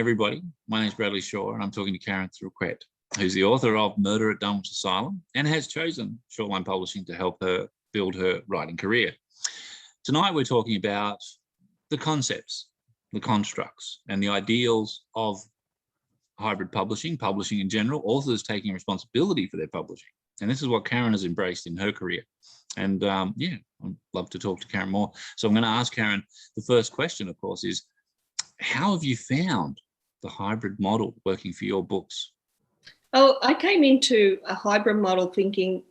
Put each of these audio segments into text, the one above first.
everybody. My name is Bradley Shaw, and I'm talking to Karen Thruquet, who's the author of Murder at Dunwich Asylum and has chosen Shawline Publishing to help her build her writing career. Tonight, we're talking about the concepts, the constructs, and the ideals of hybrid publishing in general, authors taking responsibility for their publishing. And this is what Karen has embraced in her career. And I'd love to talk to Karen more. So I'm going to ask Karen, the first question, of course, is how have you found the hybrid model working for your books? Oh, I came into a hybrid model thinking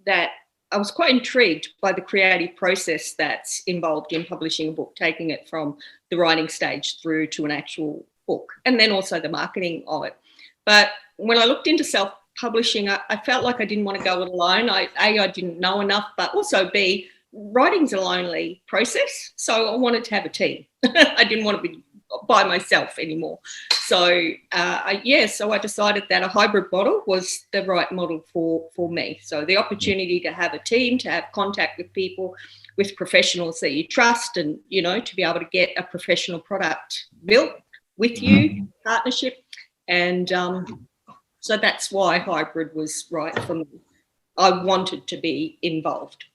that I was quite intrigued by the creative process that's involved in publishing a book, taking it from the writing stage through to an actual book, and then also the marketing of it. But when I looked into self-publishing, I felt like I didn't want to go it alone. I didn't know enough, but also B, writing's a lonely process. So I wanted to have a team. I didn't want to be by myself anymore. So I decided that a hybrid model was the right model for me. So the opportunity to have a team, to have contact with people, with professionals that you trust, and, you know, to be able to get a professional product built with you, partnership. And so that's why hybrid was right for me. I wanted to be involved.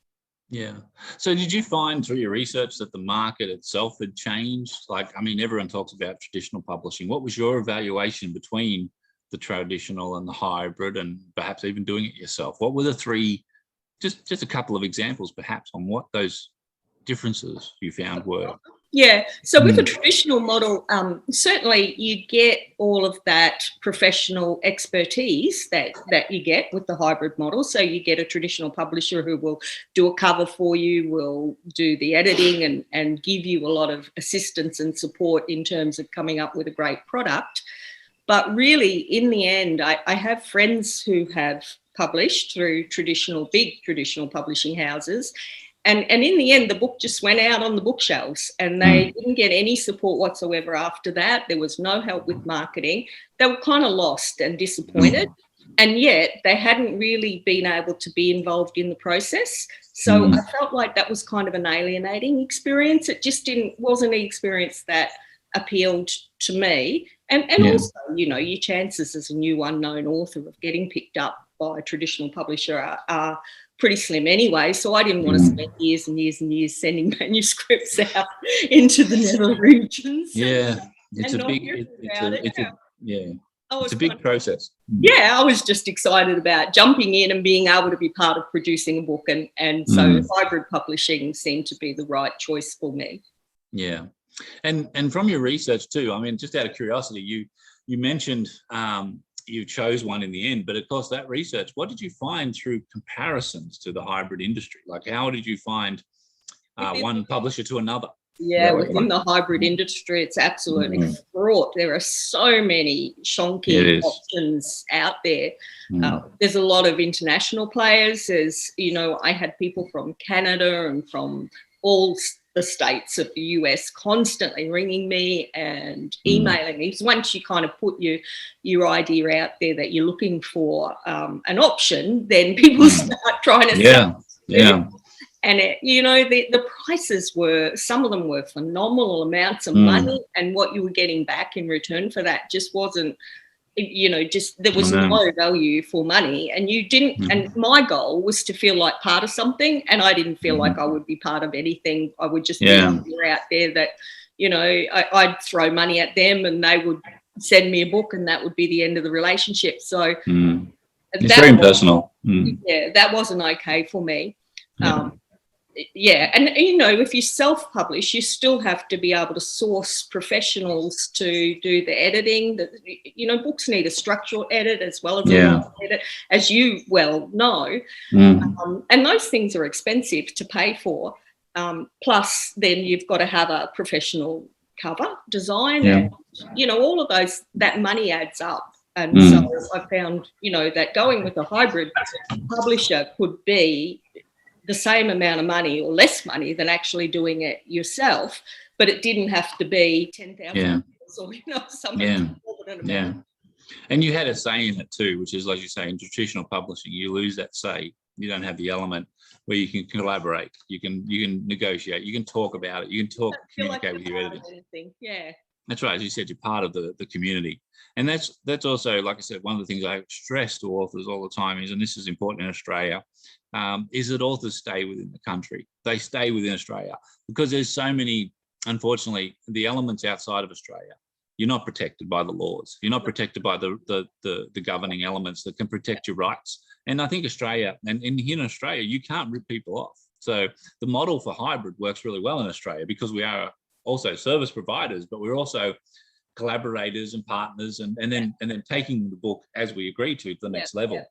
Yeah. So did you find through your research that the market itself had changed? Like, I mean, everyone talks about traditional publishing. What was your evaluation between the traditional and the hybrid, and perhaps even doing it yourself? What were the three, just a couple of examples perhaps on what those differences you found were? Yeah, so with a traditional model, certainly you get all of that professional expertise that you get with the hybrid model. So you get a traditional publisher who will do a cover for you, will do the editing and give you a lot of assistance and support in terms of coming up with a great product. But really, in the end, I have friends who have published through big traditional publishing houses. And in the end, the book just went out on the bookshelves and they didn't get any support whatsoever after that. There was no help with marketing. They were kind of lost and disappointed. And yet they hadn't really been able to be involved in the process. So I felt like that was kind of an alienating experience. It just wasn't an experience that appealed to me. And also, you know, your chances as a new unknown author of getting picked up by a traditional publisher are pretty slim anyway, so I didn't want to spend years and years and years sending manuscripts out into the nether regions. Yeah, it's a big process. Yeah, I was just excited about jumping in and being able to be part of producing a book, and so hybrid publishing seemed to be the right choice for me. Yeah, and from your research too, I mean, just out of curiosity, you mentioned you chose one in the end, but of course that research, what did you find through comparisons to the hybrid industry? Like, how did you find one publisher to another? Yeah, within the hybrid industry, it's absolutely fraught. There are so many shonky options out there. There's a lot of international players. There's, you know, I had people from Canada and from all the states of the US constantly ringing me and emailing me. Because once you kind of put your idea out there that you're looking for an option, then people start trying to sell. Yeah. And the prices some of them were phenomenal amounts of money, and what you were getting back in return for that just wasn't, there was no value for money, and you didn't. And my goal was to feel like part of something, and I didn't feel like I would be part of anything. I would just be out there that, I'd throw money at them, and they would send me a book, and that would be the end of the relationship. So it's very impersonal. Yeah, that wasn't okay for me. And if you self-publish, you still have to be able to source professionals to do the editing. Books need a structural edit as well as a edit, as you well know. And those things are expensive to pay for. Plus, then you've got to have a professional cover design. And, all of those, that money adds up. And so I found, that going with a hybrid publisher could be the same amount of money or less money than actually doing it yourself, but it didn't have to be $10,000 or something. And you had a say in it too, which is, like you say, in traditional publishing, you lose that say. You don't have the element where you can collaborate, you can negotiate, you can talk about it, you can communicate with your editor. That's right. As you said, you're part of the community. And that's also, like I said, one of the things I stress to authors all the time is, and this is important in Australia, is that authors stay within the country. They stay within Australia because there's so many, unfortunately, the elements outside of Australia. You're not protected by the laws. You're not protected by the governing elements that can protect your rights. And I think Australia, and here in Australia, you can't rip people off. So the model for hybrid works really well in Australia because we are also service providers, but we're also collaborators and partners, and then taking the book as we agree to the next level.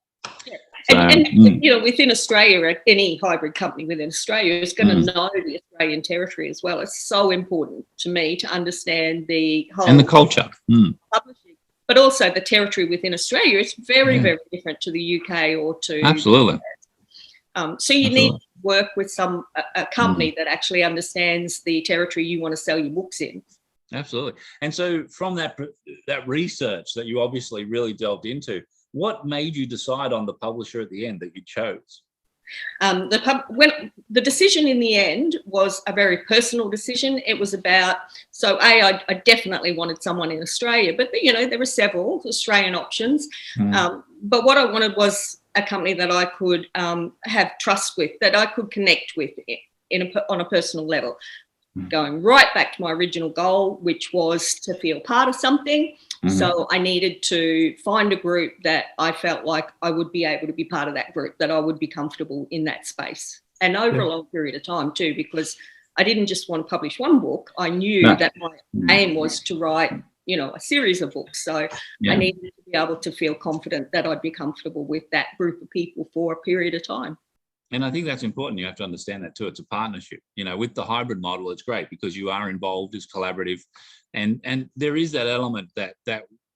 Yeah. So, and you know, within Australia, any hybrid company within Australia is going to know the Australian territory as well. It's so important to me to understand the whole and the culture, publishing, but also the territory within Australia. It's very, very different to the UK or to absolutely. So you need to work with a company that actually understands the territory you want to sell your books in. Absolutely. And so from that research that you obviously really delved into, what made you decide on the publisher at the end that you chose? The decision in the end was a very personal decision. It was about, I definitely wanted someone in Australia, but you know, there were several Australian options. But what I wanted was a company that I could have trust with, that I could connect with on a personal level. Going right back to my original goal, which was to feel part of something. So I needed to find a group that I felt like I would be able to be part of that group, that I would be comfortable in that space. And over a long period of time too, because I didn't just want to publish one book. I knew that my aim was to write, you know, a series of books. So I needed to be able to feel confident that I'd be comfortable with that group of people for a period of time. And I think that's important. You have to understand that too. It's a partnership. You know, with the hybrid model, it's great because you are involved, it's collaborative, and there is that element that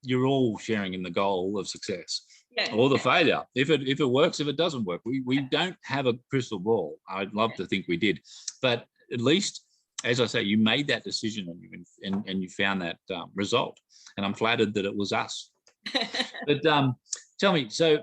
you're all sharing in the goal of success or the failure. If it works, if it doesn't work, we don't have a crystal ball. I'd love to think we did, but at least, as I say, you made that decision and you found that result. And I'm flattered that it was us. But tell me, so.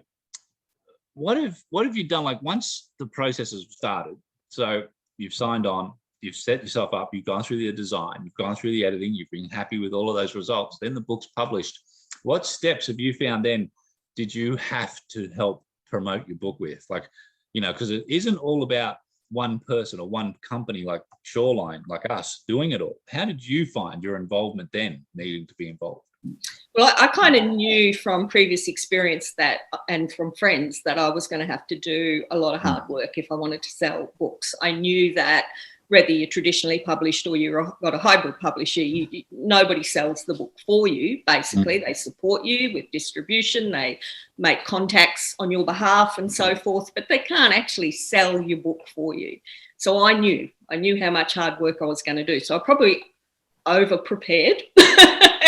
What have you done, like once the process has started, so you've signed on, you've set yourself up, you've gone through the design, you've gone through the editing, you've been happy with all of those results, then the book's published. What steps have you found then did you have to help promote your book with? Like, you know, because it isn't all about one person or one company like Shawline, like us, doing it all. How did you find your involvement then, needing to be involved? Well, I kind of knew from previous experience and from friends that I was going to have to do a lot of hard work if I wanted to sell books. I knew that whether you're traditionally published or you've got a hybrid publisher, nobody sells the book for you, basically. They support you with distribution, they make contacts on your behalf and so forth, but they can't actually sell your book for you. So I knew how much hard work I was going to do. So I probably over-prepared.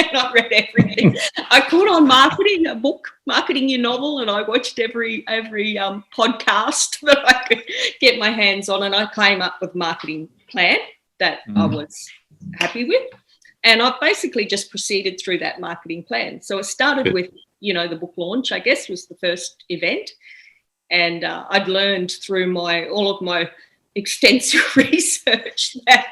And I read everything. I caught on marketing your novel, and I watched every podcast that I could get my hands on, and I came up with a marketing plan that I was happy with. And I basically just proceeded through that marketing plan. So it started with, you know, the book launch, I guess, was the first event. And I'd learned through all of my extensive research that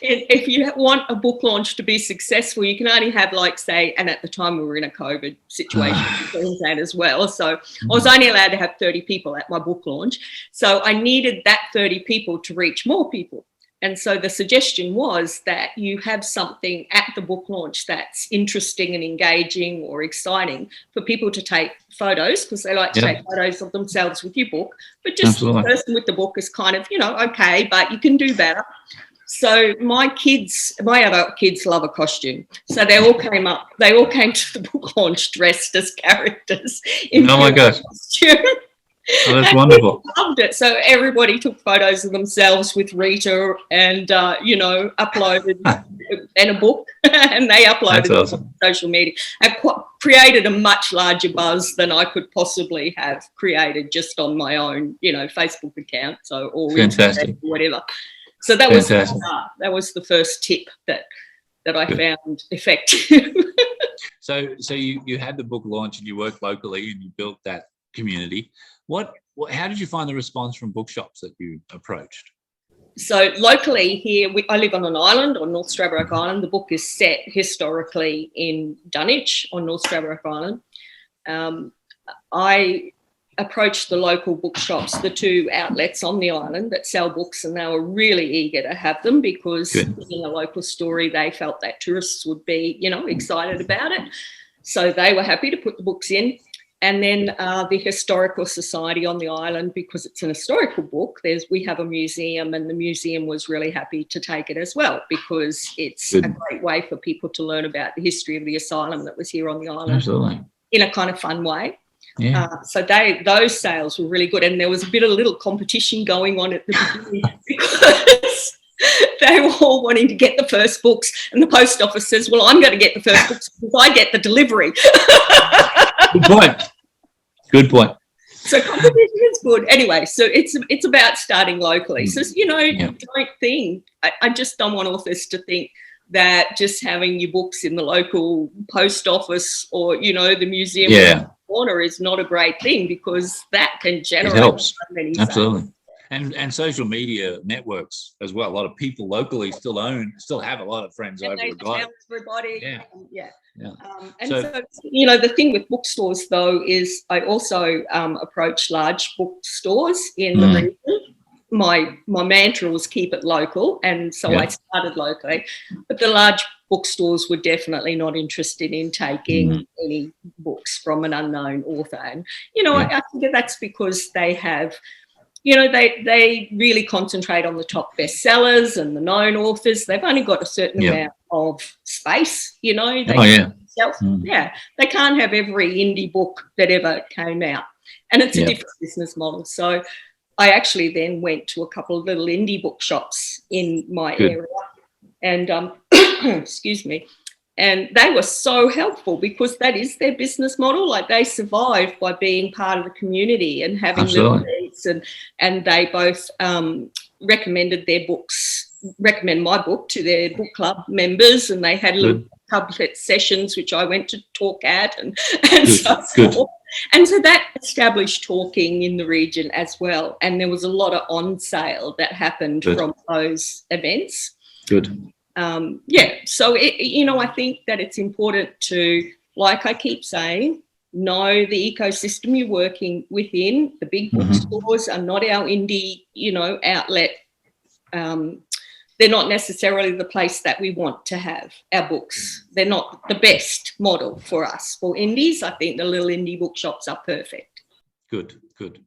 if you want a book launch to be successful, you can only have, like, say, and at the time we were in a COVID situation that as well. So I was only allowed to have 30 people at my book launch. So I needed that 30 people to reach more people. And so the suggestion was that you have something at the book launch that's interesting and engaging or exciting for people to take photos, because they like to take photos of themselves with your book, but just the person with the book is kind of, you know, okay, but you can do better. So my adult kids love a costume. So they all came to the book launch dressed as characters. Oh my gosh. Oh, that's wonderful. Loved it. So everybody took photos of themselves with Rita and, you know, uploaded and a book, and they uploaded it on social media. And created a much larger buzz than I could possibly have created just on my own, you know, Facebook account. So, or Instagram or whatever. So that was the first tip that I found effective. So you had the book launch and you worked locally and you built that community. How did you find the response from bookshops that you approached? So locally here, I live on an island on North Stradbroke Island. The book is set historically in Dunwich on North Stradbroke Island. I approached the local bookshops, the 2 outlets on the island that sell books, and they were really eager to have them because being a local story, they felt that tourists would be, excited about it. So they were happy to put the books in. And then the Historical Society on the island, because it's an historical book, we have a museum, and the museum was really happy to take it as well because it's a great way for people to learn about the history of the asylum that was here on the island. Absolutely. In a kind of fun way. Yeah. So those sales were really good, and there was a bit of little competition going on at the beginning because they were all wanting to get the first books, and the post office says, well, I'm going to get the first books because I get the delivery. Good point. So competition is good. Anyway, so it's about starting locally. So, don't think, I just don't want authors to think that just having your books in the local post office or, the museum corner is not a great thing, because that can generate so many sales. Absolutely. And social media networks as well. A lot of people locally still have a lot of friends over the globe. Everybody. Yeah. So the thing with bookstores though is I also approach large bookstores in the region. My mantra was keep it local, and so I started locally. But the large bookstores were definitely not interested in taking any books from an unknown author. And, I think that's because they have, they really concentrate on the top bestsellers and the known authors. They've only got a certain amount of space, They can't have every indie book that ever came out. And it's a different business model. So I actually then went to a couple of little indie bookshops in my area, and excuse me, and they were so helpful because that is their business model. Like, they survive by being part of the community and having little events, and they both recommend my book to their book club members, and they had little public sessions which I went to talk at and so forth. And so that established talking in the region as well. And there was a lot of on sale that happened from those events. So, I think that it's important to, like I keep saying, know the ecosystem you're working within. The big bookstores are not our indie, outlet. They're not necessarily the place that we want to have our books. They're not the best model for us. For indies, I think the little indie bookshops are perfect. Good.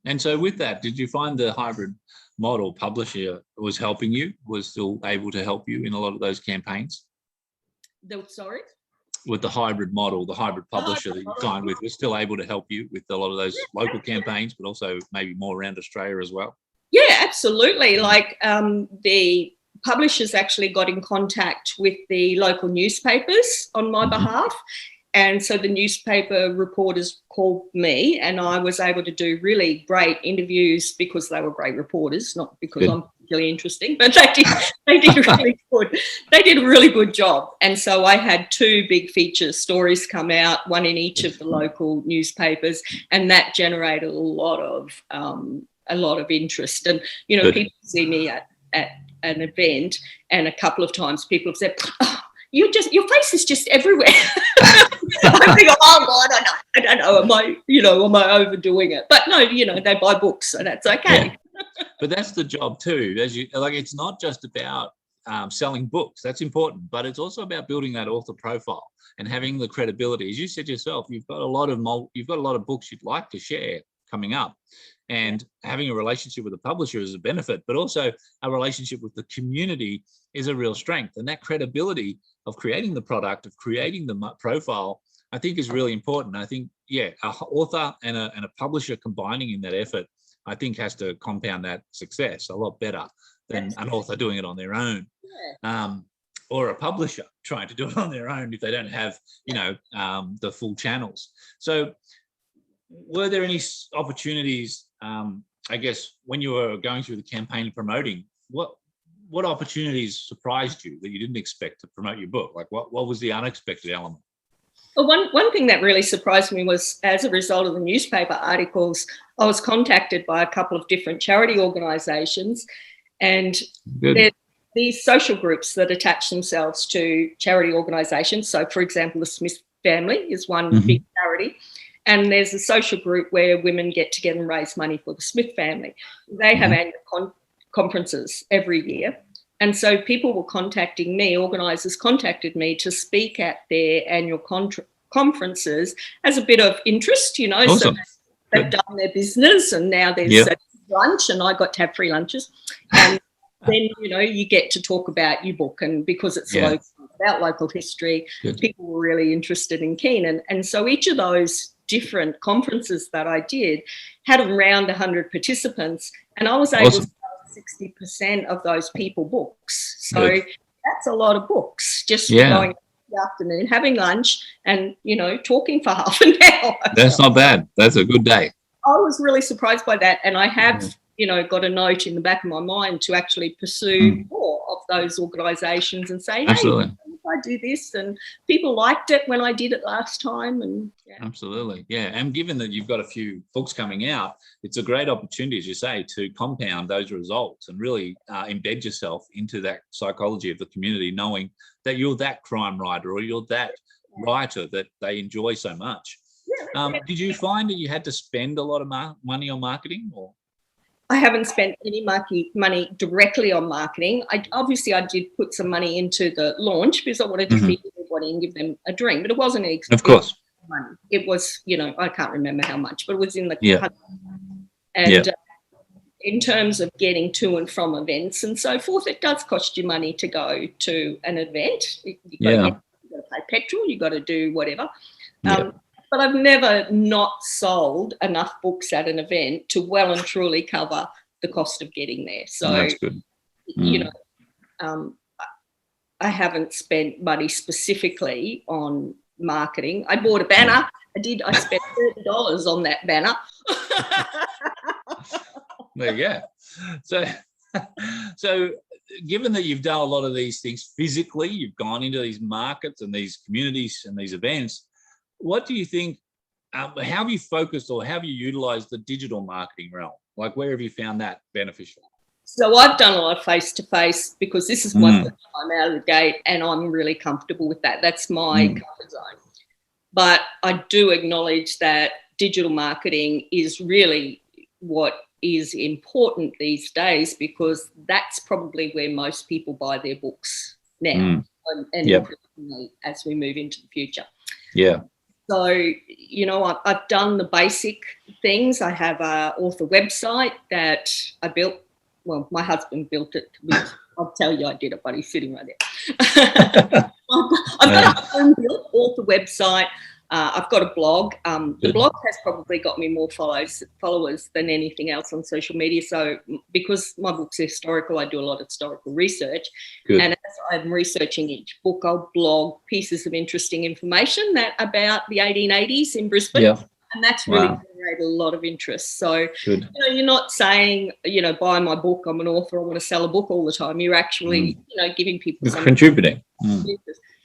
And so with that, did you find the hybrid model publisher was helping you, was still able to help you in a lot of those campaigns? Sorry? With the hybrid model, the hybrid publisher that you signed with was still able to help you with a lot of those local campaigns, but also maybe more around Australia as well? Yeah, absolutely. Like the publishers actually got in contact with the local newspapers on my behalf. And so the newspaper reporters called me, and I was able to do really great interviews because they were great reporters, not because I'm particularly interesting, but they did really good. They did a really good job. And so I had 2 big feature stories come out, one in each of the local newspapers, and that generated a lot of interest. And, people see me at an event, and a couple of times people have said, your face is just everywhere. I think, I don't know, am I overdoing it? But no, they buy books, so that's okay. But that's the job too. It's not just about selling books. That's important, but it's also about building that author profile and having the credibility. As you said yourself, you've got a lot of books you'd like to share coming up. And having a relationship with a publisher is a benefit, but also a relationship with the community is a real strength. And that credibility of creating the product, of creating the profile, I think is really important. I think, an author and a publisher combining in that effort, I think has to compound that success a lot better than an author doing it on their own. Or a publisher trying to do it on their own if they don't have, the full channels. So were there any opportunities, I guess, when you were going through the campaign and promoting, what opportunities surprised you that you didn't expect to promote your book? Like what was the unexpected element? Well, one thing that really surprised me was, as a result of the newspaper articles, I was contacted by a couple of different charity organisations, And there's these social groups that attach themselves to charity organisations. So, for example, the Smith family is one big charity. And there's a social group where women get together and raise money for the Smith family. They have annual conferences every year. And so people were contacting me, organisers contacted me to speak at their annual conferences as a bit of interest, you know. Awesome. So they've done their business and now there's lunch, and I got to have free lunches. And then, you know, you get to talk about your book, and because it's local, about local history, people were really interested and keen. And so each of those different conferences that I did had around 100 participants, and I was able to sell 60% of those people books. So that's a lot of books, just going in the afternoon, having lunch and, you know, talking for half an hour. That's not bad. That's a good day. I was really surprised by that, and I have, you know, got a note in the back of my mind to actually pursue more of those organisations and say, hey, if I do this, and people liked it when I did it last time. And absolutely, and given that you've got a few books coming out, it's a great opportunity, as you say, to compound those results and really embed yourself into that psychology of the community, knowing that you're that crime writer or you're that writer that they enjoy so much. Did you find that you had to spend a lot of money on marketing? Or I haven't spent any money directly on marketing. I did put some money into the launch because I wanted to feed everybody and give them a drink, but it wasn't expensive. Of course. Money. It was, you know, I can't remember how much, but it was in the and in terms of getting to and from events and so forth, it does cost you money to go to an event. You've got to pay petrol, you've got to do whatever. But I've never not sold enough books at an event to well and truly cover the cost of getting there. So, that's good. You know, I haven't spent money specifically on marketing. I bought a banner. I spent $30 on that banner. There you go. So given that you've done a lot of these things physically, you've gone into these markets and these communities and these events, what do you think, how have you focused or how have you utilised the digital marketing realm? Like, where have you found that beneficial? So I've done a lot of face-to-face because this is one that I'm out of the gate and I'm really comfortable with that. That's my comfort zone. But I do acknowledge that digital marketing is really what is important these days, because that's probably where most people buy their books now and as we move into the future. So, you know, I've done the basic things. I have an author website that I built. Well, my husband built it. I'll tell you I did it, but he's sitting right there. I've got a home-built author website. I've got a blog. The blog has probably got me more followers than anything else on social media. So because my book's historical, I do a lot of historical research. And as I'm researching each book, I'll blog pieces of interesting information about the 1880s in Brisbane. And that's really generated a lot of interest. So, you know, you're not saying, you know, buy my book, I'm an author, I want to sell a book all the time. You're actually, you know, giving people something. Contributing.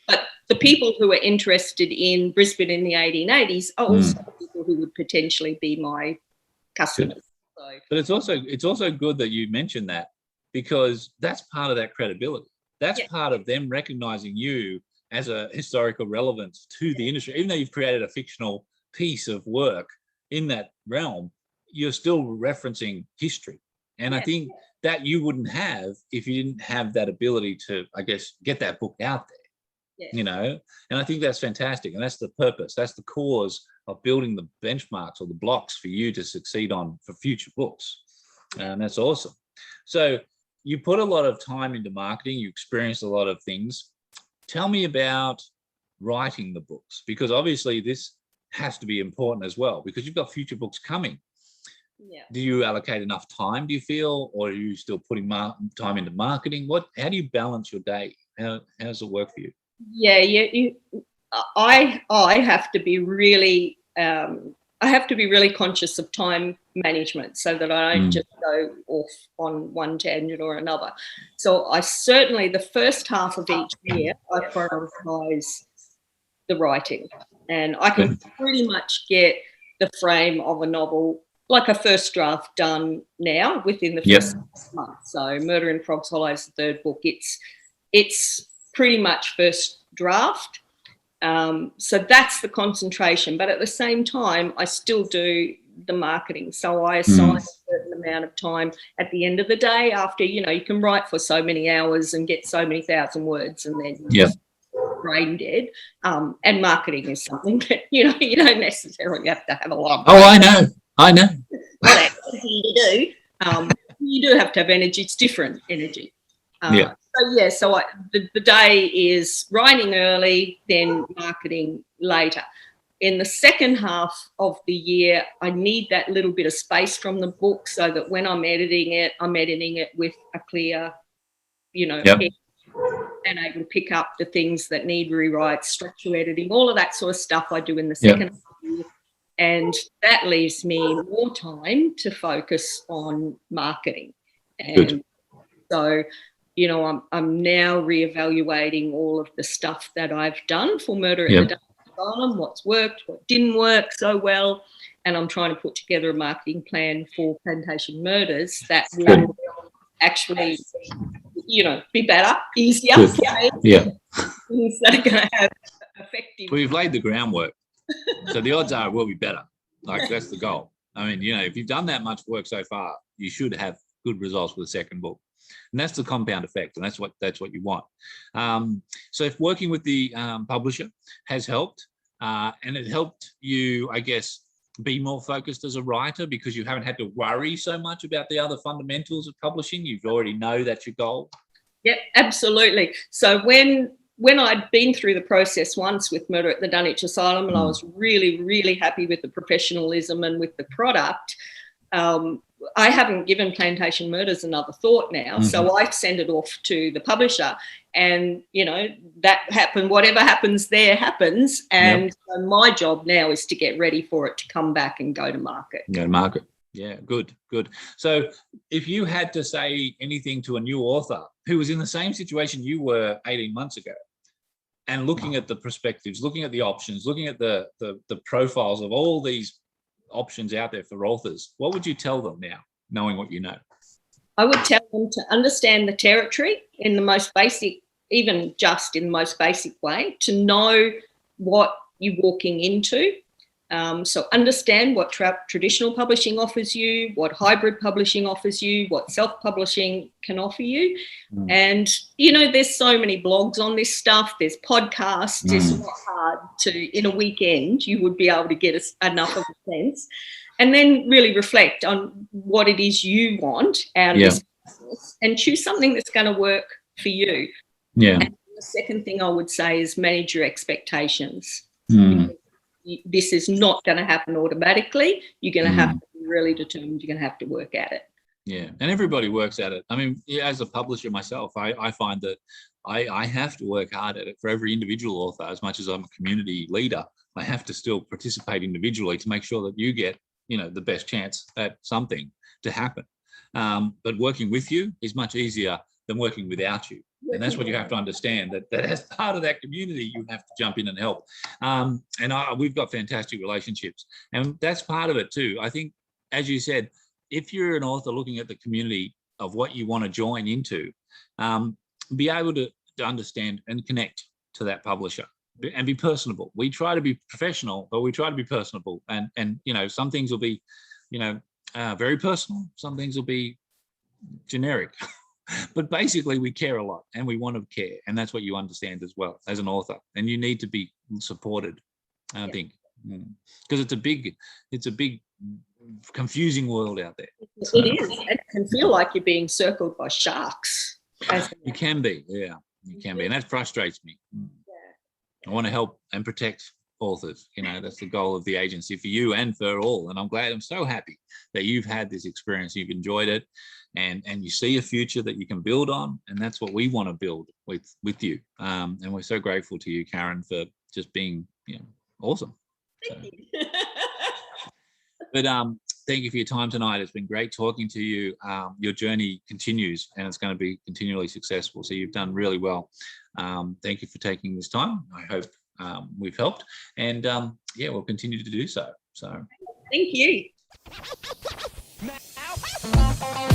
But the people who are interested in Brisbane in the 1880s are also people who would potentially be my customers. So. But it's also good that you mentioned that, because that's part of that credibility. That's part of them recognising you as a historical relevance to the industry. Even though you've created a fictional piece of work in that realm, you're still referencing history. And I think that you wouldn't have if you didn't have that ability to, I guess, get that book out there. You know, and I think that's fantastic, and that's the purpose, that's the cause of building the benchmarks or the blocks for you to succeed on for future books, and that's awesome. So you put a lot of time into marketing, you experienced a lot of things. Tell me about writing the books, because obviously this has to be important as well, because you've got future books coming. Do you allocate enough time, do you feel, or are you still putting time into marketing? How do you balance your day? How does it work for you? I have to be really conscious of time management, so that I don't just go off on one tangent or another. So I certainly, the first half of each year, I prioritise the writing, and I can pretty much get the frame of a novel like a first draft done now within the first 6 months. So Murder in Frogs Hollow is the third book. It's pretty much first draft. So that's the concentration. But at the same time, I still do the marketing. So I assign a certain amount of time at the end of the day after, you can write for so many hours and get so many thousand words and then just brain dead. And marketing is something that, you don't necessarily have to have a lot of brain. I know. What energy to do. You do have to have energy. It's different energy. So the day is writing early, then marketing later. In the second half of the year, I need that little bit of space from the book so that when I'm editing it with a clear, head and able to pick up the things that need rewrites, structure editing, all of that sort of stuff I do in the second half of the year. And that leaves me more time to focus on marketing. And so, I'm now reevaluating all of the stuff that I've done for Murder at the Dutch Asylum, what's worked, what didn't work so well. And I'm trying to put together a marketing plan for Plantation Murders that will actually, be better, easier. Things that are going to have effective. Well, you've laid the groundwork. So the odds are it will be better. Like, that's the goal. I mean, if you've done that much work so far, you should have good results with the second book. And that's the compound effect, and that's what you want. So if working with the publisher has helped, and it helped you, I guess, be more focused as a writer because you haven't had to worry so much about the other fundamentals of publishing. You already know that's your goal. Yep, absolutely. So when I'd been through the process once with Murder at the Dunwich Asylum and I was really, really happy with the professionalism and with the product, I haven't given Plantation Murders another thought now. So I send it off to the publisher and, that happened, whatever happens there happens. And so my job now is to get ready for it to come back and go to market. Yeah, good. So if you had to say anything to a new author who was in the same situation you were 18 months ago and looking at the perspectives, looking at the options, looking at the profiles of all these options out there for authors, what would you tell them now, knowing what you know? I would tell them to understand the territory in the most basic, even just in the most basic way, to know what you're walking into. So understand what traditional publishing offers you, what hybrid publishing offers you, what self-publishing can offer you. And, there's so many blogs on this stuff. There's podcasts. It's not hard to, in a weekend, you would be able to get enough of a sense. And then really reflect on what it is you want out of this business and choose something that's going to work for you. Yeah. And the second thing I would say is manage your expectations. This is not going to happen automatically. You're going to have to be really determined. You're going to have to work at it. Yeah, and everybody works at it. I mean, as a publisher myself, I find that I have to work hard at it for every individual author. As much as I'm a community leader, I have to still participate individually to make sure that you get, the best chance at something to happen. But working with you is much easier than working without you. And that's what you have to understand, that as part of that community, you have to jump in and help. We've got fantastic relationships. And that's part of it too. I think, as you said, if you're an author looking at the community of what you want to join into, be able to understand and connect to that publisher and be personable. We try to be professional, but we try to be personable. And some things will be, very personal. Some things will be generic. But basically, we care a lot and we want to care. And that's what you understand as well as an author. And you need to be supported, I think, because it's a big, confusing world out there. So, it is. It can feel like you're being circled by sharks. You can be, you can be. And that frustrates me. I want to help and protect authors. That's the goal of the agency for you and for all. And I'm so happy that you've had this experience, you've enjoyed it, and you see a future that you can build on. And that's what we want to build with you. And we're so grateful to you, Karen, for just being awesome. Thank you. But thank you for your time tonight. It's been great talking to you. Your journey continues and it's going to be continually successful. So you've done really well. Thank you for taking this time. I hope we've helped. And we'll continue to do so. So thank you. Now.